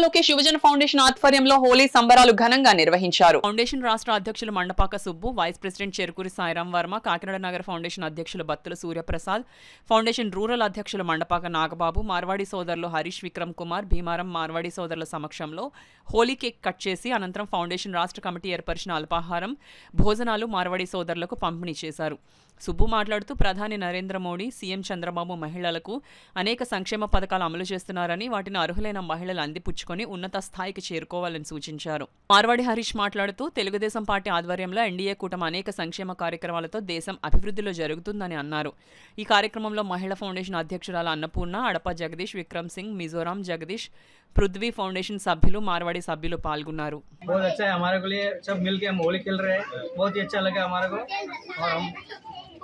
లోకేష్ యువజన ఫౌండేషన్ ఆధ్వర్యంలో హోలీ సంబరాలు ఘనంగా నిర్వహించారు. ఫౌండేషన్ రాష్ట్ర అధ్యక్షులు మండపాక సుబ్బు, వైస్ ప్రెసిడెంట్ చెరుకూరి సాయిరాం వర్మ, కాకినాడ నగర ఫౌండేషన్ అధ్యక్షులు బత్తుల సూర్యప్రసాద్, ఫౌండేషన్ రూరల్ అధ్యక్షులు మండపాక నాగబాబు, మార్వాడి సోదరులు హరీష్ విక్రమ్ కుమార్, భీమారం మార్వాడి సోదరుల సమక్షంలో హోలీ కేక్ కట్ చేసి అనంతరం ఫౌండేషన్ రాష్ట్ర కమిటీ ఏర్పరిచిన అల్పాహారం, భోజనాలు మార్వాడి సోదరులకు పంపిణీ చేశారు. సుబ్బు మాట్లాడుతూ ప్రధాని నరేంద్ర మోడీ, సీఎం చంద్రబాబు మహిళలకు అనేక సంక్షేమ పథకాలు అమలు చేస్తున్నారని, వాటిని అర్హులైన మహిళలు అందిపుచ్చుకొని ఉన్నత స్థాయికి చేరుకోవాలని సూచించారు. మార్వాడి హరీష్ మాట్లాడుతూ తెలుగుదేశం పార్టీ ఆధ్వర్యంలో ఎన్డీఏ కూటమి అనేక సంక్షేమ కార్యక్రమాలతో దేశం అభివృద్ధిలో జరుగుతుందని అన్నారు. ఈ కార్యక్రమంలో మహిళా ఫౌండేషన్ అధ్యక్షురాలు అన్నపూర్ణ, అడప జగదీష్, విక్రమ్ సింగ్, మిజోరాం జగదీష్, పృథ్వీ ఫౌండేషన్ సభ్యులు, మార్వాడి సభ్యులు పాల్గొన్నారు.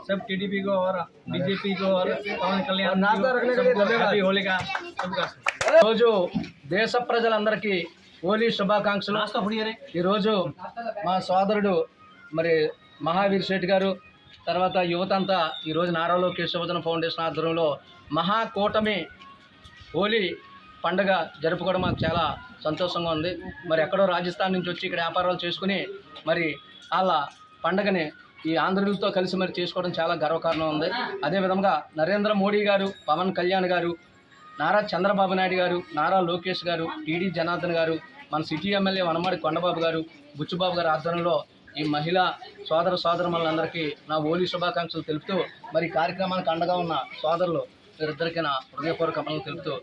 सब टीडीपी को और बीजेपी को और पवन कल्याण हैप्पी होली का రోజు దేశ ప్రజలందరికీ హోలీ శుభాకాంక్షలు. ఈరోజు మా సోదరుడు మరి మహావీర్ శెట్టి గారు, తర్వాత యువత అంతా ఈరోజు నారా లోకేష్ యువజన ఫౌండేషన్ ఆధ్వర్యంలో మహాకూటమి హోలీ పండుగ జరుపుకోవడం మాకు చాలా సంతోషంగా ఉంది. మరి ఎక్కడో రాజస్థాన్ నుంచి వచ్చి ఇక్కడ వ్యాపారాలు చేసుకుని మరి వాళ్ళ పండుగని ఈ ఆంధ్రులతో కలిసి మరి చేసుకోవడం చాలా గర్వకారణం ఉంది. అదేవిధంగా నరేంద్ర మోడీ గారు, పవన్ కళ్యాణ్ గారు, నారా చంద్రబాబు నాయుడు గారు, నారా లోకేష్ గారు, టీడీ జనార్దన్ గారు, మన సిటీ ఎమ్మెల్యే వనమాడి కొండబాబు గారు, బుచ్చుబాబు గారి ఆధ్వర్యంలో ఈ మహిళా సోదరులందరికీ నా హోలీ శుభాకాంక్షలు తెలుపుతూ మరి కార్యక్రమానికి అండగా ఉన్న సోదరులు వీరిద్దరికీ నా హృదయపూర్వక అమలు తెలుపుతూ